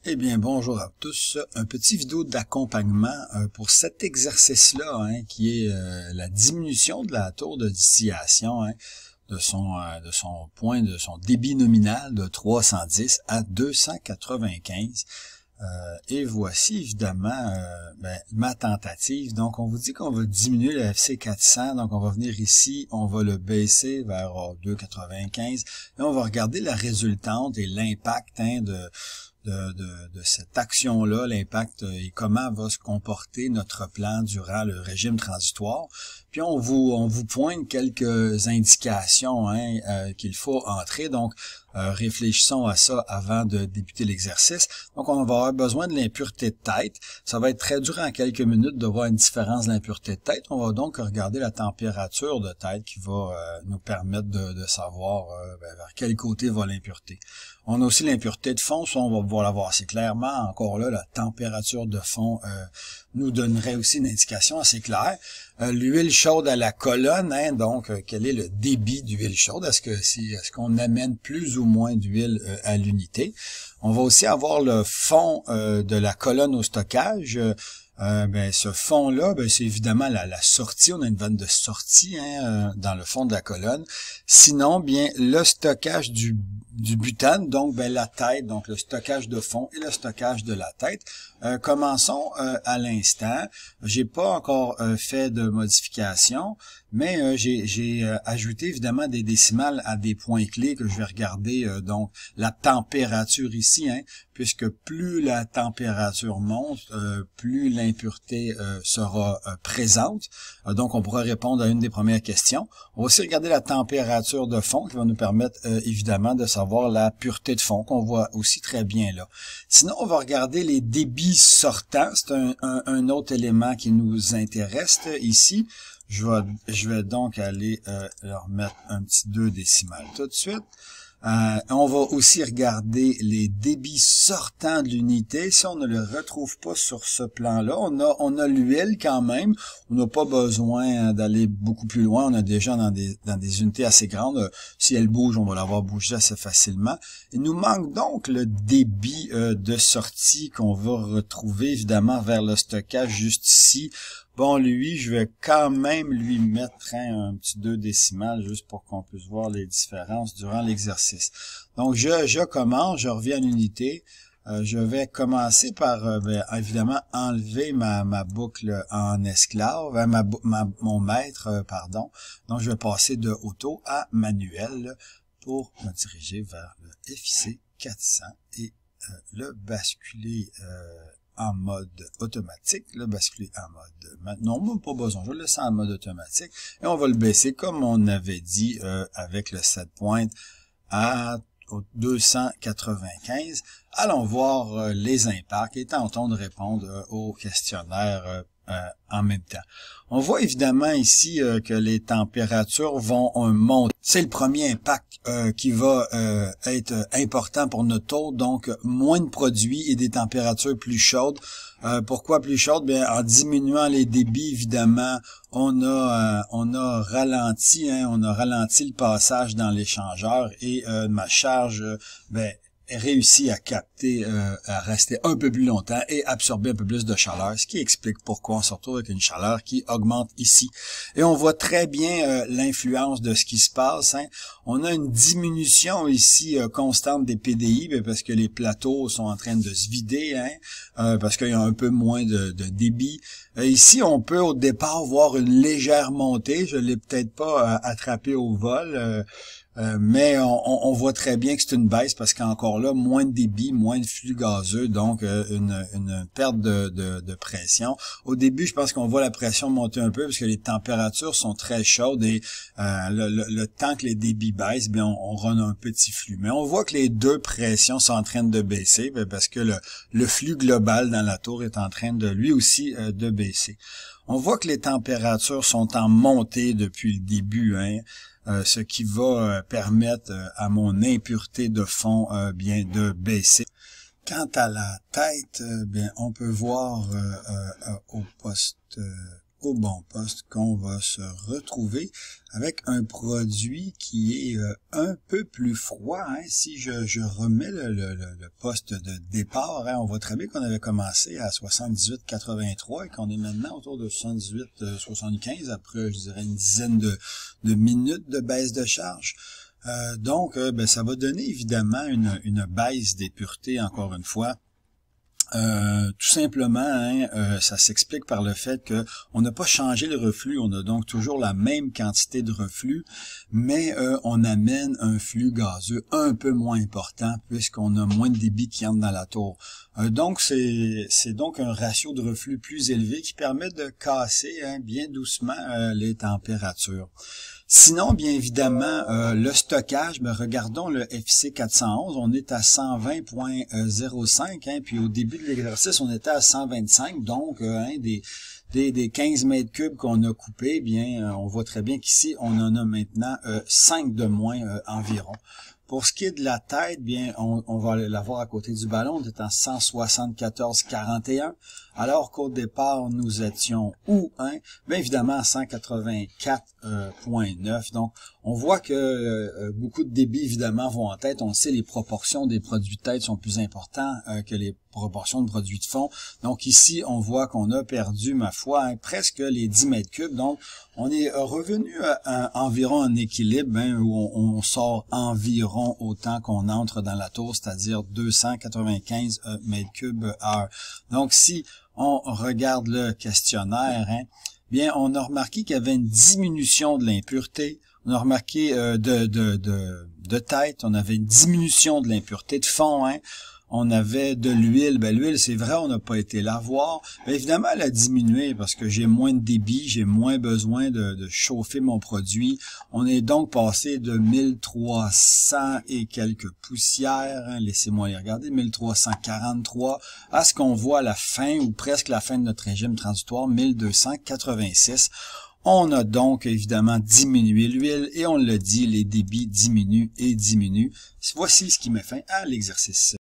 Eh bien, bonjour à tous. Un petit vidéo d'accompagnement pour cet exercice-là, qui est la diminution de la tour de distillation, de son point, de son débit nominal de 310 à 295. Et voici évidemment ma tentative. Donc, on vous dit qu'on va diminuer le FC 400. Donc, on va venir ici, on va le baisser vers 2,95 et on va regarder la résultante et l'impact de cette action-là, l'impact et comment va se comporter notre plan durant le régime transitoire. Puis on vous pointe quelques indications qu'il faut entrer. Donc, réfléchissons à ça avant de débuter l'exercice. Donc, on va avoir besoin de l'impureté de tête. Ça va être très dur en quelques minutes de voir une différence de l'impureté de tête. On va donc regarder la température de tête qui va nous permettre de savoir vers quel côté va l'impureté. On a aussi l'impureté de fond, ça on va pouvoir la voir assez clairement. Encore là, la température de fond nous donnerait aussi une indication assez claire. L'huile chaude à la colonne, donc quel est le débit d'huile chaude? Est-ce qu'on amène plus ou moins d'huile à l'unité? On va aussi avoir le fond de la colonne au stockage. Ce fond-là, c'est évidemment la sortie. On a une vanne de sortie dans le fond de la colonne. Sinon, bien le stockage du butane, donc la tête, donc le stockage de fond et le stockage de la tête. Commençons à l'instant. J'ai pas encore fait de modification, mais j'ai ajouté évidemment des décimales à des points clés que je vais regarder. Donc la température ici, puisque plus la température monte, plus l'impureté sera présente. Donc on pourra répondre à une des premières questions. On va aussi regarder la température de fond qui va nous permettre évidemment de savoir la pureté de fond qu'on voit aussi très bien là. Sinon, on va regarder les débits sortants. C'est un autre élément qui nous intéresse ici. Je vais donc aller leur mettre un petit 2 décimales tout de suite. On va aussi regarder les débits sortants de l'unité. Si on ne le retrouve pas sur ce plan-là, on a l'huile quand même. On n'a pas besoin d'aller beaucoup plus loin. On a déjà dans des unités assez grandes. Si elle bouge, on va la voir bouger assez facilement. Il nous manque donc le débit de sortie qu'on va retrouver évidemment vers le stockage juste ici. Bon, lui, je vais quand même lui mettre un petit 2 décimales juste pour qu'on puisse voir les différences durant l'exercice. Donc, je commence, je reviens à l'unité. Je vais commencer par, évidemment, enlever ma boucle en esclave, mon maître, pardon. Donc, je vais passer de auto à manuel pour me diriger vers le FIC 400 et le basculer en mode automatique, le basculer en mode... Non, même pas besoin, je vais le laisser en mode automatique. Et on va le baisser, comme on avait dit, avec le 7 pointes à 295. Allons voir les impacts et tentons de répondre au questionnaire en même temps. On voit évidemment ici que les températures vont monter. C'est le premier impact qui va être important pour notre taux, donc moins de produits et des températures plus chaudes. Pourquoi plus chaudes? Bien, en diminuant les débits, évidemment, on a ralenti le passage dans l'échangeur et ma charge, réussit à capter, à rester un peu plus longtemps et absorber un peu plus de chaleur, ce qui explique pourquoi on se retrouve avec une chaleur qui augmente ici. Et on voit très bien l'influence de ce qui se passe. On a une diminution ici constante des PDI, parce que les plateaux sont en train de se vider, parce qu'il y a un peu moins de débit. Ici, on peut au départ voir une légère montée. Je l'ai peut-être pas attrapé au vol. Mais on voit très bien que c'est une baisse parce qu'encore là, moins de débit, moins de flux gazeux, donc une perte de pression. Au début, je pense qu'on voit la pression monter un peu parce que les températures sont très chaudes et le temps que les débits baissent, bien on run un petit flux. Mais on voit que les deux pressions sont en train de baisser parce que le flux global dans la tour est en train de lui aussi de baisser. On voit que les températures sont en montée depuis le début, ce qui va permettre à mon impureté de fond de baisser. Quant à la tête, on peut voir au bon poste qu'on va se retrouver avec un produit qui est un peu plus froid. Hein. Si je remets le poste de départ, hein, on voit très bien qu'on avait commencé à 78,83 et qu'on est maintenant autour de 78,75 après, je dirais, une dizaine de minutes de baisse de charge. Donc, ça va donner évidemment une baisse des puretés, encore une fois. Tout simplement, hein, ça s'explique par le fait que on n'a pas changé le reflux, on a donc toujours la même quantité de reflux, mais on amène un flux gazeux un peu moins important puisqu'on a moins de débit qui entre dans la tour. Donc c'est donc un ratio de reflux plus élevé qui permet de casser bien doucement les températures. Sinon, bien évidemment, le stockage, regardons le FC 411, on est à 120.05, puis au début de l'exercice, on était à 125, donc des 15 mètres cubes qu'on a coupés, on voit très bien qu'ici, on en a maintenant 5 de moins environ. Pour ce qui est de la tête, on va la voir à côté du ballon, on est en 174,41, alors qu'au départ, nous étions où? Bien évidemment, à 184,9. Donc, on voit que beaucoup de débits, évidemment, vont en tête. On le sait, les proportions des produits de tête sont plus importantes que les proportions de produits de fond. Donc, ici, on voit qu'on a perdu, ma foi, presque les 10 mètres cubes. Donc, on est revenu environ en équilibre, où on sort environ autant qu'on entre dans la tour, c'est-à-dire 295 mètres cubes heure. Donc, si on regarde le questionnaire, on a remarqué qu'il y avait une diminution de l'impureté. On a remarqué de tête, on avait une diminution de l'impureté de fond. On avait de l'huile. L'huile, c'est vrai, on n'a pas été la voir. Mais évidemment, elle a diminué parce que j'ai moins de débit, j'ai moins besoin de chauffer mon produit. On est donc passé de 1300 et quelques poussières, laissez-moi les regarder, 1343, à ce qu'on voit à la fin, ou presque la fin de notre régime transitoire, 1286. On a donc évidemment diminué l'huile et on l'a dit, les débits diminuent et diminuent. Voici ce qui met fin à l'exercice.